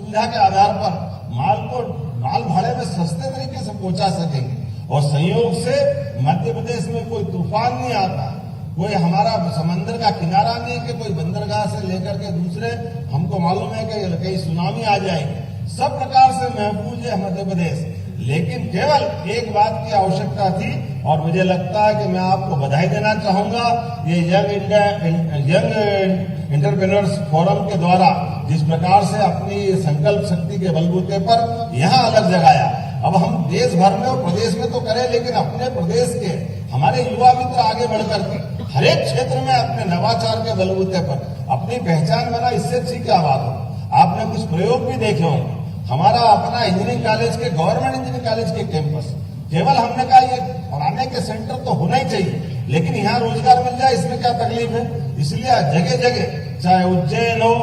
सुविधा के आधार पर माल भाड़े में सस्ते तरीके से पहुंचा सकेंगे। और संयोग से मध्य प्रदेश में कोई तूफान नहीं आता, कोई हमारा समंदर का किनारा नहीं कि कोई बंदरगाह से लेकर के दूसरे, हमको मालूम है कि कहीं सुनामी आ जाएगी, सब प्रकार से महफूज है मध्य प्रदेश। लेकिन केवल एक बात की आवश्यकता थी, और मुझे लगता है कि मैं आपको बधाई देना चाहूंगा, ये यंग एंटरप्रेन्योर्स फोरम के द्वारा जिस प्रकार से अपनी संकल्प शक्ति के बलबूते पर यहाँ अलग जगाया। अब हम देश भर में और प्रदेश में तो करें, लेकिन अपने प्रदेश के हमारे युवा मित्र आगे बढ़कर के हर एक क्षेत्र में अपने नवाचार के बलबूते पर अपनी पहचान बना, इससे अच्छी क्या बात हो। आपने कुछ प्रयोग भी देखे होंगे। हमारा अपना इंजीनियरिंग कॉलेज के, गवर्नमेंट इंजीनियरिंग कॉलेज के कैंपस, केवल हमने कहा ये पढ़ाने के सेंटर तो होना ही चाहिए, लेकिन यहाँ रोजगार मिल जाए इसमें क्या तकलीफ है। इसलिए जगह जगह, चाहे उज्जैन हो,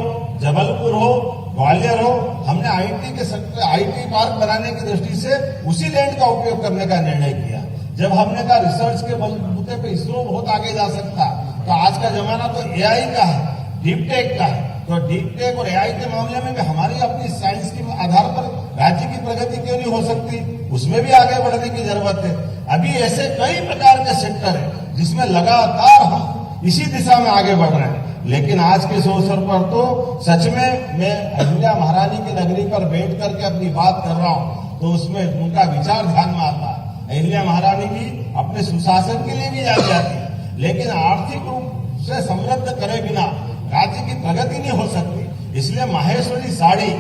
जबलपुर हो, ग्वालियर हो, हमने आईटी पार्क बनाने की दृष्टि से उसी लैंड का उपयोग करने का निर्णय किया। जब हमने कहा रिसर्च के बलबूते पे इसरो बहुत आगे जा सकता है, तो आज का जमाना तो एआई का है, डीप टेक का है, तो डीप टेक और एआई के मामले में भी हमारी अपनी साइंस के आधार पर राज्य की प्रगति क्यों नहीं हो सकती, उसमें भी आगे बढ़ने की जरूरत है। अभी ऐसे कई प्रकार के सेक्टर है जिसमें लगातार हम इसी दिशा में आगे बढ़ रहे हैं। लेकिन आज के इस अवसर पर तो सच में मैं अहिल्या महारानी की नगरी पर बैठ करके अपनी बात कर रहा हूँ, तो उसमें उनका विचार ध्यान में आता है। अहिल्या महारानी भी अपने सुशासन के लिए भी जानी जाती है, लेकिन आर्थिक रूप से समृद्ध करे बिना राज्य की प्रगति नहीं हो सकती। इसलिए माहेश्वरी साड़ी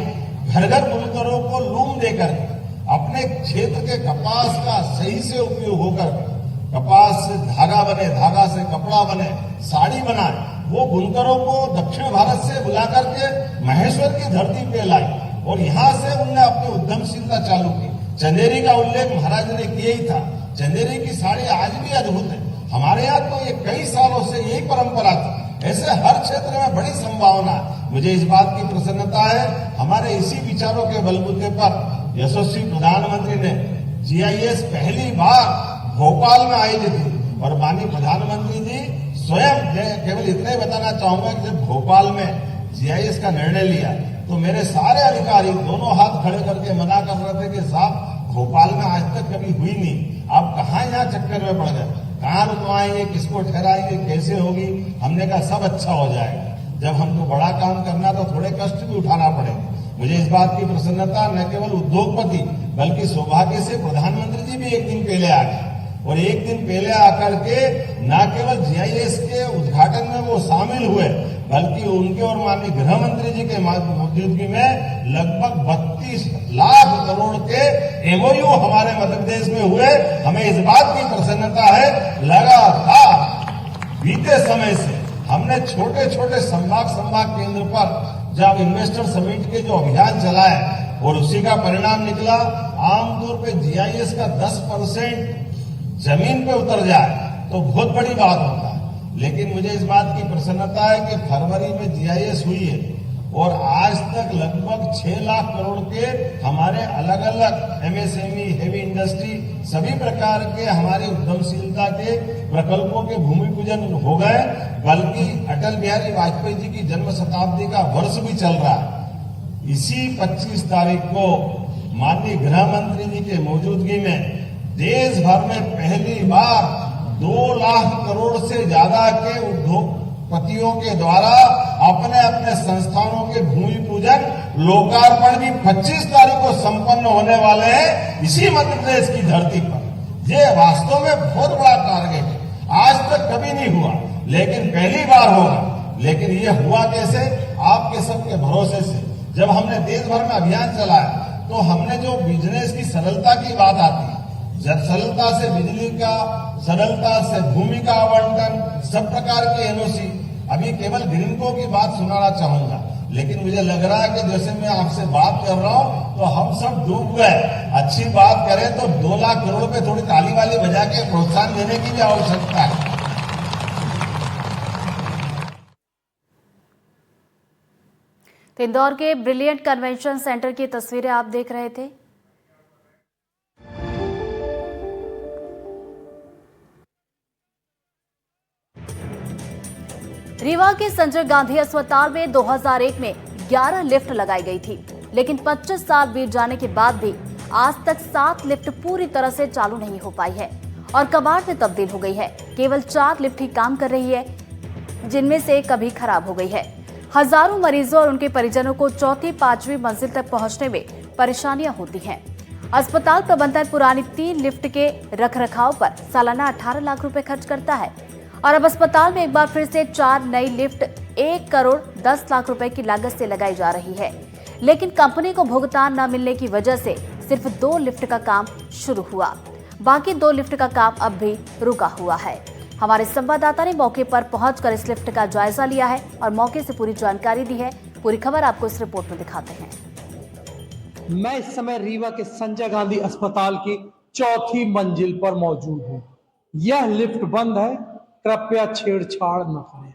घर घर बुनकरों को लूम देकर अपने क्षेत्र के कपास का सही से उपयोग होकर कपास से धागा बने, धागा से कपड़ा बने, साड़ी बनाए, वो बुनकरों को दक्षिण भारत से बुला करके महेश्वर की धरती पे लाई और यहाँ से उनने अपनी उद्यमशीलता चालू की। चंदेरी का उल्लेख महाराज ने किया ही था। चंदेरी की साड़ी आज भी अद्भुत है। हमारे यहाँ तो ये कई सालों से यही परंपरा थी। ऐसे हर क्षेत्र में बड़ी संभावना है। मुझे इस बात की प्रसन्नता है, हमारे इसी विचारों के बलबूते पर यशस्वी प्रधानमंत्री ने जीआईएस पहली बार भोपाल में आयोजित हुई और माननीय प्रधानमंत्री जी स्वयं, मैं केवल इतना ही बताना चाहूंगा कि जब भोपाल में जीआईएस का निर्णय लिया तो मेरे सारे अधिकारी दोनों हाथ खड़े करके मना कर रहे थे कि साहब भोपाल में आज तक कभी हुई नहीं, आप कहाँ यहाँ चक्कर में पड़ गए, कहाँ रुकवाएंगे, किसको ठहराएंगे, कैसे होगी। हमने कहा सब अच्छा हो जाएगा। जब हमको बड़ा काम करना तो थोड़े कष्ट भी उठाना पड़ेगा। मुझे इस बात की प्रसन्नता, न केवल उद्योगपति बल्कि सौभाग्य से प्रधानमंत्री जी भी एक दिन पहले आ गए और एक दिन पहले आकर के न केवल जीआईएस के उद्घाटन में वो शामिल हुए, बल्कि उनके और माननीय गृह मंत्री जी के मौजूदगी में लगभग 32 लाख करोड़ के एमओयू हमारे मध्य प्रदेश में हुए। हमें इस बात की प्रसन्नता है, लगातार बीते समय से हमने छोटे छोटे संभाग केंद्र पर जब इन्वेस्टर समिट के जो अभियान चलाए और उसी का परिणाम निकला। आमतौर पे जीआईएस का 10% जमीन पे उतर जाए तो बहुत बड़ी बात होता है, लेकिन मुझे इस बात की प्रसन्नता है कि फरवरी में जीआईएस हुई है और आज तक लगभग 6 लाख करोड़ के हमारे अलग अलग एमएसएमई, हेवी इंडस्ट्री, सभी प्रकार के हमारे उद्यमशीलता के प्रकल्पों के भूमि पूजन हो गए। बल्कि अटल बिहारी वाजपेयी जी की जन्म शताब्दी का वर्ष भी चल रहा है। इसी 25 तारीख को माननीय गृह मंत्री जी के मौजूदगी में देश भर में पहली बार 2 लाख करोड़ से ज्यादा के उद्योगपतियों के द्वारा अपने अपने संस्थानों के भूमि पूजन लोकार्पण भी 25 तारीख को संपन्न होने वाले हैं इसी मध्य प्रदेश की धरती पर। ये वास्तव में बहुत बड़ा टारगेट है, आज तक कभी नहीं हुआ, लेकिन पहली बार होगा। लेकिन ये हुआ कैसे? आपके सबके भरोसे से। जब हमने देश भर में अभियान चलाया तो हमने जो बिजनेस की सरलता की बात आती है, सरलता से बिजली का, सरलता से भूमि का आवंटन, सब प्रकार के एनओसी, अभी केवल ग्रीनको की बात सुनाना चाहूंगा, लेकिन मुझे लग रहा है कि जैसे मैं आपसे बात कर रहा हूं तो हम सब डूब गए। अच्छी बात करें तो 2 लाख करोड़ पे थोड़ी ताली वाली बजा के प्रोत्साहन देने की भी आवश्यकता है। तो इंदौर के ब्रिलियंट कन्वेंशन सेंटर की तस्वीरें आप देख रहे थे। रीवा के संजय गांधी अस्पताल में 2001 में 11 लिफ्ट लगाई गई थी, लेकिन 25 साल बीत जाने के बाद भी आज तक 7 लिफ्ट पूरी तरह से चालू नहीं हो पाई है और कबाड़ में तब्दील हो गई है। केवल 4 लिफ्ट ही काम कर रही है, जिनमें से कभी खराब हो गई है। हजारों मरीजों और उनके परिजनों को चौथी 5वीं मंजिल तक पहुंचने में परेशानियां होती हैं। अस्पताल प्रबंधन पुरानी 3 लिफ्ट के रखरखाव पर सालाना 18 लाख रुपए खर्च करता है और अब अस्पताल में एक बार फिर से 4 नई लिफ्ट 1 करोड़ 10 लाख रुपए की लागत से लगाई जा रही है। लेकिन कंपनी को भुगतान न मिलने की वजह से सिर्फ 2 लिफ्ट का काम शुरू हुआ, बाकी 2 लिफ्ट का काम अब भी रुका हुआ है। हमारे संवाददाता ने मौके पर पहुंचकर इस लिफ्ट का जायजा लिया है और मौके से पूरी जानकारी दी है। पूरी खबर आपको इस रिपोर्ट में दिखाते हैं। मैं इस समय रीवा के संजय गांधी अस्पताल की चौथी मंजिल पर मौजूद हूँ। यह लिफ्ट बंद है, कृपया छेड़छाड़ न करें।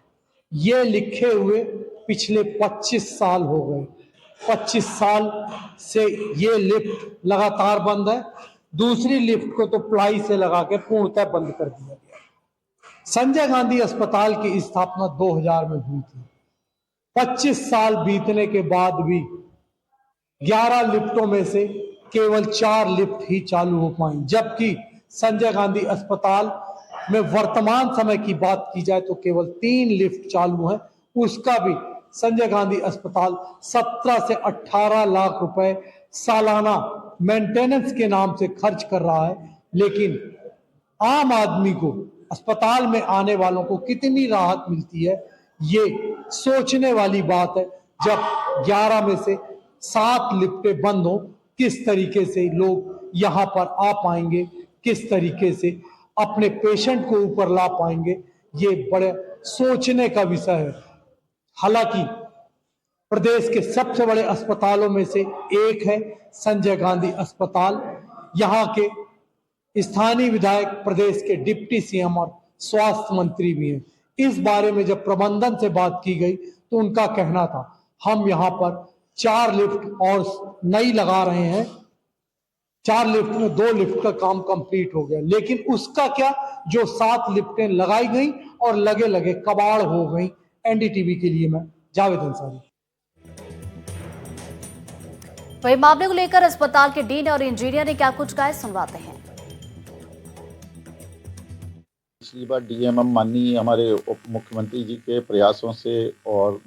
ये लिखे हुए पिछले 25 साल हो गए। 25 साल से ये लिफ्ट लगातार बंद है। दूसरी लिफ्ट को तो प्लाई से लगा के पूर्णतः बंद कर दिया गया। संजय गांधी अस्पताल की स्थापना 2000 में हुई थी। 25 साल बीतने के बाद भी 11 लिफ्टों में से केवल 4 लिफ्ट ही चालू हो पाई, जबकि संजय गांधी अस्पताल में वर्तमान समय की बात की जाए तो केवल 3 लिफ्ट चालू हैं। उसका भी संजय गांधी अस्पताल 17 से 18 लाख रुपए सालाना मेंटेनेंस के नाम से खर्च कर रहा है। लेकिन आम आदमी को, अस्पताल में आने वालों को कितनी राहत मिलती है, ये सोचने वाली बात है। जब 11 में से 7 लिफ्टें बंद हो, किस तरीके से लोग यहाँ पर आ पाएंगे, किस तरीके से अपने पेशेंट को ऊपर ला पाएंगे, ये बड़े सोचने का विषय है। हालांकि प्रदेश के सबसे बड़े अस्पतालों में से एक है संजय गांधी अस्पताल। यहाँ के स्थानीय विधायक प्रदेश के डिप्टी सीएम और स्वास्थ्य मंत्री भी हैं। इस बारे में जब प्रबंधन से बात की गई तो उनका कहना था, हम यहाँ पर 4 लिफ्ट और नई लगा रहे हैं। 4 लिफ्ट में 2 लिफ्ट का काम कंप्लीट हो गया, लेकिन उसका क्या, जो 7 लिफ्टें लगाई गई और लगे लगे कबाड़ हो गई। एनडीटीवी के लिए मैं जावेद अंसारी। वही मामले को लेकर अस्पताल के डीन और इंजीनियर ने क्या कुछ कहा, सुनवाते हैं। पिछली बार डीएमएम माननीय हमारे उप मुख्यमंत्री जी के प्रयासों से और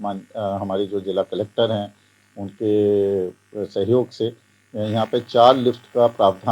हमारे जो जिला कलेक्टर हैं उनके सहयोग से यहाँ पे 4 लिफ्ट का प्रावधान